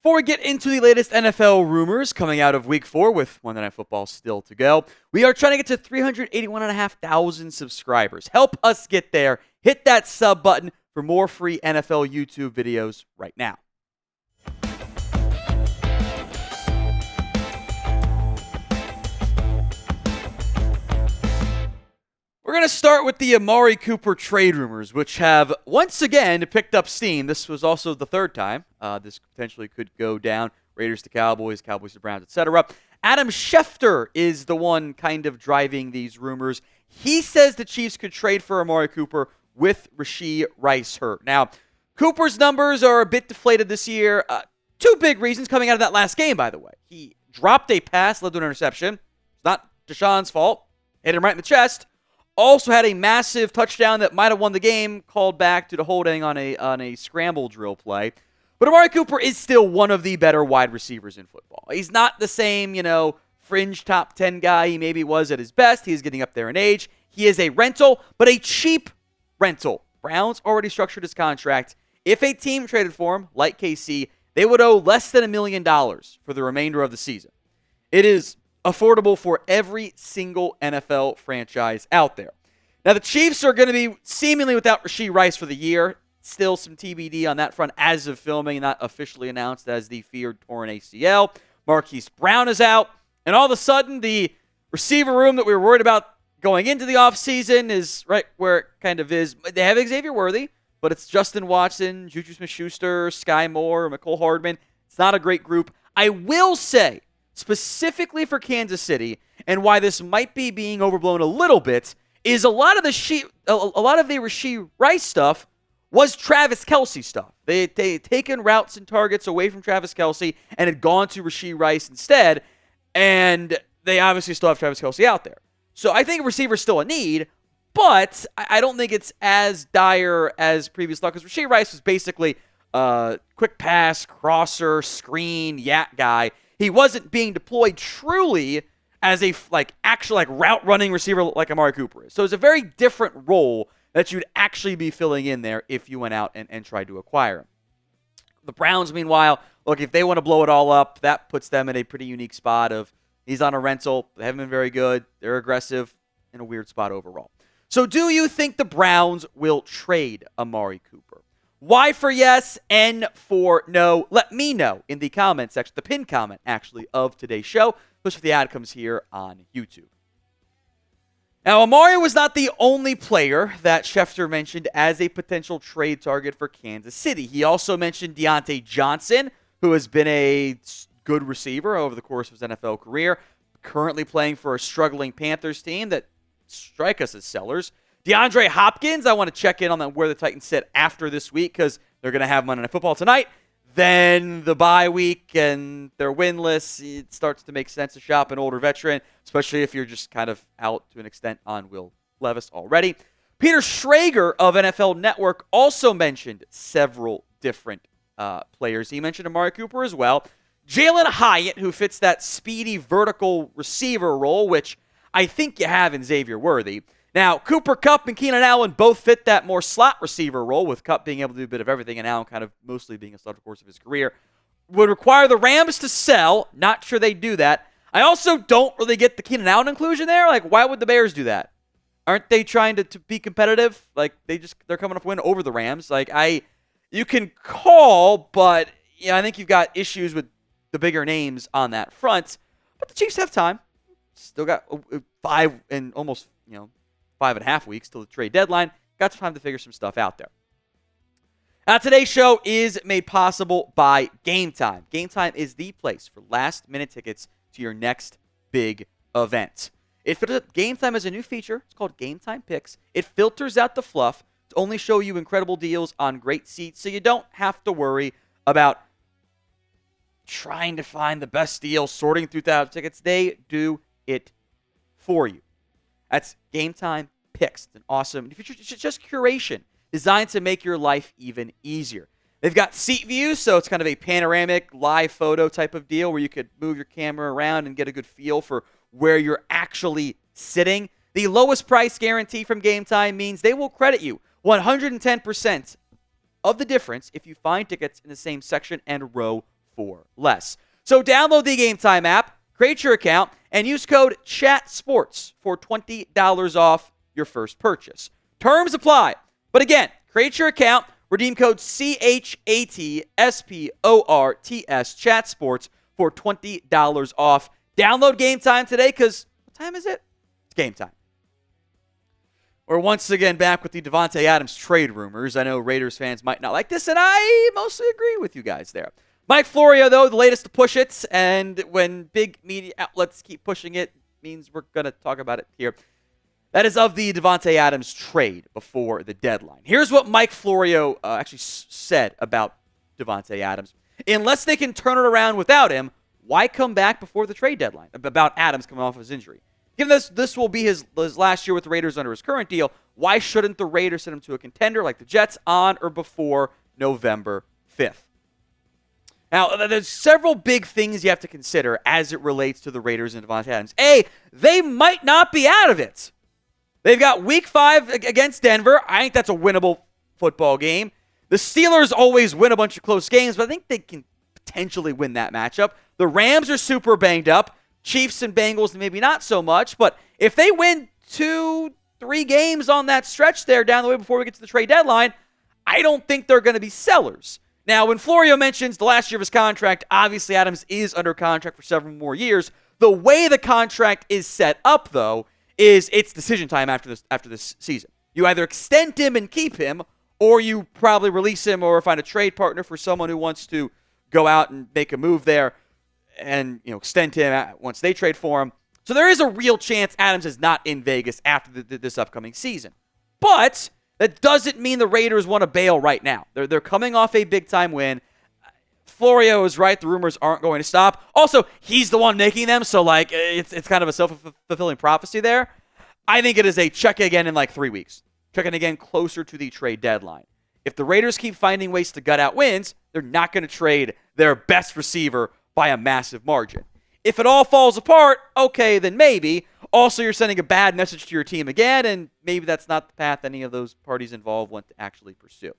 Before we get into the latest NFL rumors coming out of Week 4 with Monday Night Football still to go, we are trying to get to 381,500 subscribers. Help us get there. Hit that sub button for more free NFL YouTube videos right now. We're going to start with the Amari Cooper trade rumors, which have once again picked up steam. This was also the third time this potentially could go down. Raiders to Cowboys, Cowboys to Browns, etc. Adam Schefter is the one kind of driving these rumors. He says the Chiefs could trade for Amari Cooper with Rashee Rice hurt. Now, Cooper's numbers are a bit deflated this year. Two big reasons coming out of that last game, by the way. He dropped a pass, led to an interception. It's not Deshaun's fault. Hit him right in the chest. Also had a massive touchdown that might have won the game, called back due to holding on a scramble drill play. But Amari Cooper is still one of the better wide receivers in football. He's not the same, fringe top 10 guy he maybe was at his best. He is getting up there in age. He is a rental, but a cheap rental. Browns already structured his contract. If a team traded for him, like KC, they would owe less than $1 million for the remainder of the season. It is affordable for every single NFL franchise out there. Now, the Chiefs are going to be seemingly without Rashee Rice for the year. Still some TBD on that front as of filming, not officially announced as the feared torn ACL. Marquise Brown is out. And all of a sudden, the receiver room that we were worried about going into the offseason is right where it kind of is. They have Xavier Worthy, but it's Justin Watson, Juju Smith-Schuster, Sky Moore, Mecole Hardman. It's not a great group. I will say, specifically for Kansas City, and why this might be being overblown a little bit, is a lot of the Rashee Rice stuff was Travis Kelce stuff. They had taken routes and targets away from Travis Kelce and had gone to Rashee Rice instead, and they obviously still have Travis Kelce out there. So I think a receiver is still a need, but I don't think it's as dire as previous luck, because Rashee Rice was basically a quick pass, crosser, screen, yak guy. He wasn't being deployed truly as a actual route running receiver like Amari Cooper is. So it's a very different role that you'd actually be filling in there if you went out and tried to acquire him. The Browns, meanwhile, look, if they want to blow it all up, that puts them in a pretty unique spot of he's on a rental. They haven't been very good. They're aggressive, in a weird spot overall. So do you think the Browns will trade Amari Cooper? Y for yes, N for no. Let me know in the comment section, the pinned comment, actually, of today's show, especially if the ad comes here on YouTube. Now, Amari was not the only player that Schefter mentioned as a potential trade target for Kansas City. He also mentioned Diontae Johnson, who has been a good receiver over the course of his NFL career, currently playing for a struggling Panthers team that strike us as sellers. DeAndre Hopkins, I want to check in on where the Titans sit after this week, because they're going to have Monday Night Football tonight. Then the bye week and they're winless. It starts to make sense to shop an older veteran, especially if you're just kind of out to an extent on Will Levis already. Peter Schrager of NFL Network also mentioned several different players. He mentioned Amari Cooper as well. Jalin Hyatt, who fits that speedy vertical receiver role, which I think you have in Xavier Worthy. Now, Cooper, Kupp, and Keenan Allen both fit that more slot receiver role, with Kupp being able to do a bit of everything and Allen kind of mostly being a stud, of course, of his career. Would require the Rams to sell. Not sure they do that. I also don't really get the Keenan Allen inclusion there. Why would the Bears do that? Aren't they trying to be competitive? They're coming off a win over the Rams. You can call, but I think you've got issues with the bigger names on that front. But the Chiefs have time. Still got 5.5 weeks till the trade deadline. Got some time to figure some stuff out there. Now, today's show is made possible by Gametime. Gametime is the place for last-minute tickets to your next big event. Gametime has a new feature. It's called Gametime Picks. It filters out the fluff to only show you incredible deals on great seats, so you don't have to worry about trying to find the best deal, sorting through thousands of tickets. They do it for you. That's Gametime Picks. It's an awesome feature. It's just curation designed to make your life even easier. They've got seat views, so it's kind of a panoramic live photo type of deal where you could move your camera around and get a good feel for where you're actually sitting. The lowest price guarantee from Gametime means they will credit you 110% of the difference if you find tickets in the same section and row for less. So download the Gametime app, create your account, and use code CHATSPORTS for $20 off your first purchase. Terms apply. But again, create your account, redeem code CHATSPORTS, CHATSPORTS for $20 off. Download Gametime today because what time is it? It's game time. We're once again back with the Davante Adams trade rumors. I know Raiders fans might not like this, and I mostly agree with you guys there. Mike Florio, though, the latest to push it, and when big media outlets keep pushing it, means we're going to talk about it here. That is of the Davante Adams trade before the deadline. Here's what Mike Florio actually said about Davante Adams. Unless they can turn it around without him, why come back before the trade deadline? About Adams coming off of his injury. Given this will be his last year with the Raiders under his current deal, why shouldn't the Raiders send him to a contender like the Jets on or before November 5th? Now, there's several big things you have to consider as it relates to the Raiders and Davante Adams. A, they might not be out of it. They've got Week 5 against Denver. I think that's a winnable football game. The Steelers always win a bunch of close games, but I think they can potentially win that matchup. The Rams are super banged up. Chiefs and Bengals maybe not so much, but if they win 2-3 games on that stretch there down the way before we get to the trade deadline, I don't think they're going to be sellers. Now, when Florio mentions the last year of his contract, obviously Adams is under contract for several more years. The way the contract is set up, though, is it's decision time after this season. You either extend him and keep him, or you probably release him or find a trade partner for someone who wants to go out and make a move there and extend him once they trade for him. So there is a real chance Adams is not in Vegas after this upcoming season. But that doesn't mean the Raiders want to bail right now. They're coming off a big-time win. Florio is right. The rumors aren't going to stop. Also, he's the one making them, so it's kind of a self-fulfilling prophecy there. I think it is a check again in 3 weeks. Check in again closer to the trade deadline. If the Raiders keep finding ways to gut out wins, they're not going to trade their best receiver by a massive margin. If it all falls apart, okay, then maybe. Also, you're sending a bad message to your team again, and maybe that's not the path any of those parties involved want to actually pursue.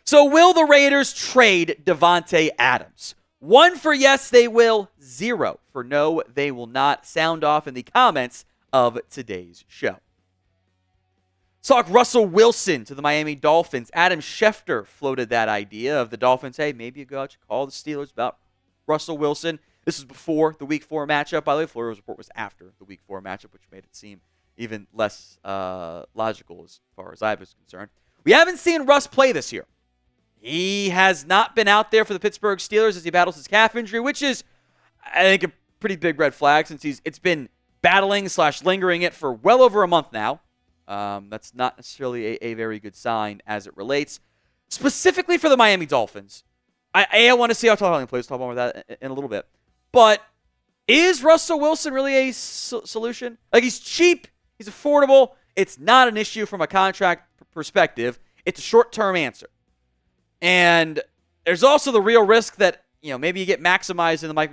So will the Raiders trade Davante Adams? 1 for yes, they will. 0 for no, they will not. Sound off in the comments of today's show. Talk Russell Wilson to the Miami Dolphins. Adam Schefter floated that idea of the Dolphins. Hey, maybe you go out, you call the Steelers about Russell Wilson. This was before the Week 4 matchup. By the way, Florio's report was after the Week 4 matchup, which made it seem even less logical as far as I was concerned. We haven't seen Russ play this year. He has not been out there for the Pittsburgh Steelers as he battles his calf injury, which is, I think, a pretty big red flag since it's been battling/lingering it for well over a month now. That's not necessarily a very good sign as it relates. Specifically for the Miami Dolphins, I want to see how Jalin plays. Talk more about that in a little bit. But is Russell Wilson really a solution? He's cheap. He's affordable. It's not an issue from a contract perspective. It's a short-term answer. And there's also the real risk that, maybe you get maximized in the Mike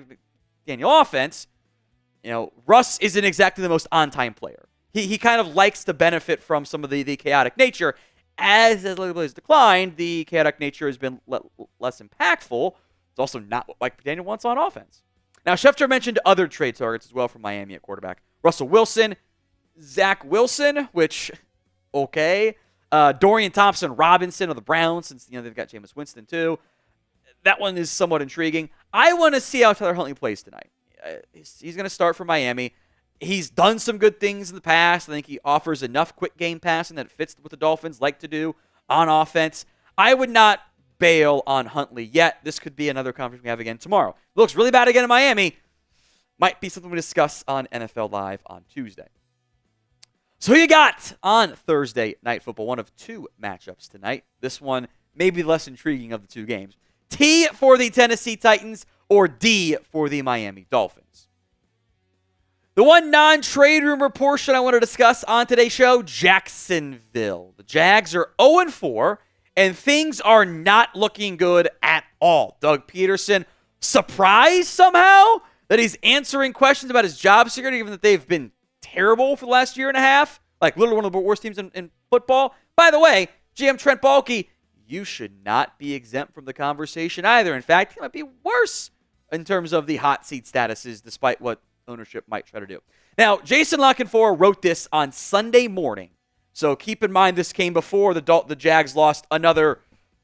McDaniel offense. Russ isn't exactly the most on-time player. He kind of likes to benefit from some of the chaotic nature. As has declined, the chaotic nature has been less impactful. It's also not what Mike McDaniel wants on offense. Now, Schefter mentioned other trade targets as well from Miami at quarterback. Russell Wilson, Zach Wilson, which, okay. Dorian Thompson-Robinson of the Browns, since they've got Jameis Winston too. That one is somewhat intriguing. I want to see how Tyler Huntley plays tonight. He's going to start for Miami. He's done some good things in the past. I think he offers enough quick game passing that fits what the Dolphins like to do on offense. I would not bail on Huntley yet. This could be another conversation we have again tomorrow. It looks really bad again in Miami. Might be something we discuss on NFL Live on Tuesday. So who you got on Thursday Night Football? One of 2 matchups tonight. This one may be less intriguing of the 2 games. T for the Tennessee Titans or D for the Miami Dolphins. The one non-trade rumor portion I want to discuss on today's show, Jacksonville. The Jags are 0-4, and things are not looking good at all. Doug Pederson, surprised somehow that he's answering questions about his job security, given that they've been terrible for the last year and a half. Literally one of the worst teams in football. By the way, GM Trent Baalke, you should not be exempt from the conversation either. In fact, it might be worse in terms of the hot seat statuses, despite what ownership might try to do. Now, Jason Lockenfor wrote this on Sunday morning. So keep in mind this came before the Jags lost another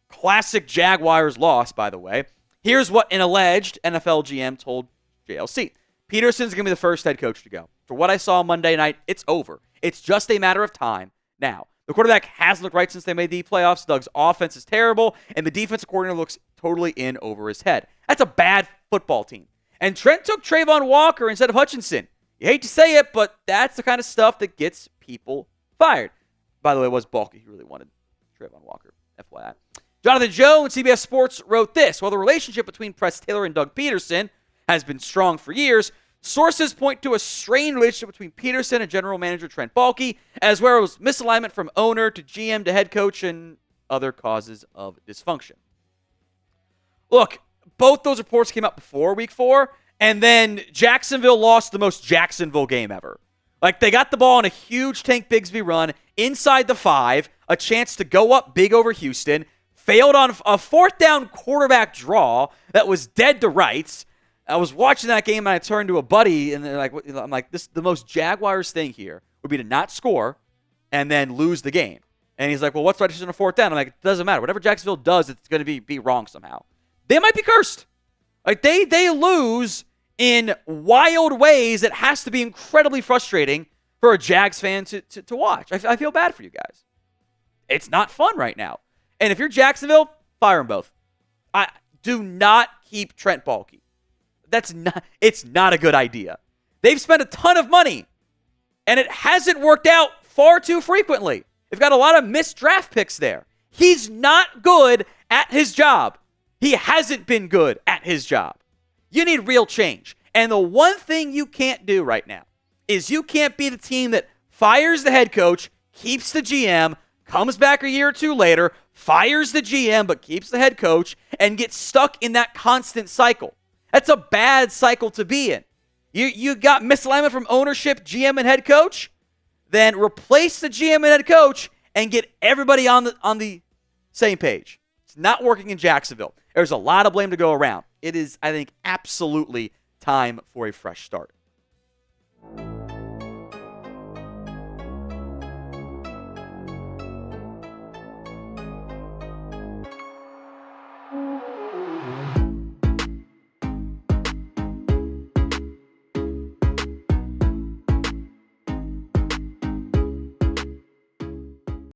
classic Jaguars loss, by the way. Here's what an alleged NFL GM told JLC. Pederson's going to be the first head coach to go. For what I saw Monday night, it's over. It's just a matter of time now. The quarterback hasn't looked right since they made the playoffs. Doug's offense is terrible, and the defensive coordinator looks totally in over his head. That's a bad football team. And Trent took Trayvon Walker instead of Hutchinson. You hate to say it, but that's the kind of stuff that gets people fired. By the way, it was Baalke who really wanted Trayvon Walker, FYI. Jonathan Jones, CBS Sports, wrote this. While the relationship between Press Taylor and Doug Pederson has been strong for years, sources point to a strained relationship between Pederson and general manager Trent Baalke, as well as misalignment from owner to GM to head coach and other causes of dysfunction. Look, both those reports came out before week 4, and then Jacksonville lost the most Jacksonville game ever. Like, they got the ball on a huge Tank Bigsby run inside the 5, a chance to go up big over Houston, failed on a 4th down quarterback draw that was dead to rights. I was watching that game and I turned to a buddy and they're like, I'm like, this the most Jaguars thing here would be to not score and then lose the game. And he's like, well, what's right on a 4th down? I'm like, it doesn't matter. Whatever Jacksonville does, it's going to be wrong somehow. They might be cursed. Like they lose in wild ways that has to be incredibly frustrating for a Jags fan to watch. I feel bad for you guys. It's not fun right now. And if you're Jacksonville, fire them both. Do not keep Trent Baalke. It's not a good idea. They've spent a ton of money, and it hasn't worked out far too frequently. They've got a lot of missed draft picks there. He's not good at his job. He hasn't been good at his job. You need real change. And the one thing you can't do right now is you can't be the team that fires the head coach, keeps the GM, comes back a year or two later, fires the GM but keeps the head coach, and gets stuck in that constant cycle. That's a bad cycle to be in. You got misalignment from ownership, GM, and head coach, then replace the GM and head coach and get everybody on the same page. It's not working in Jacksonville. There's a lot of blame to go around. It is, I think, absolutely time for a fresh start.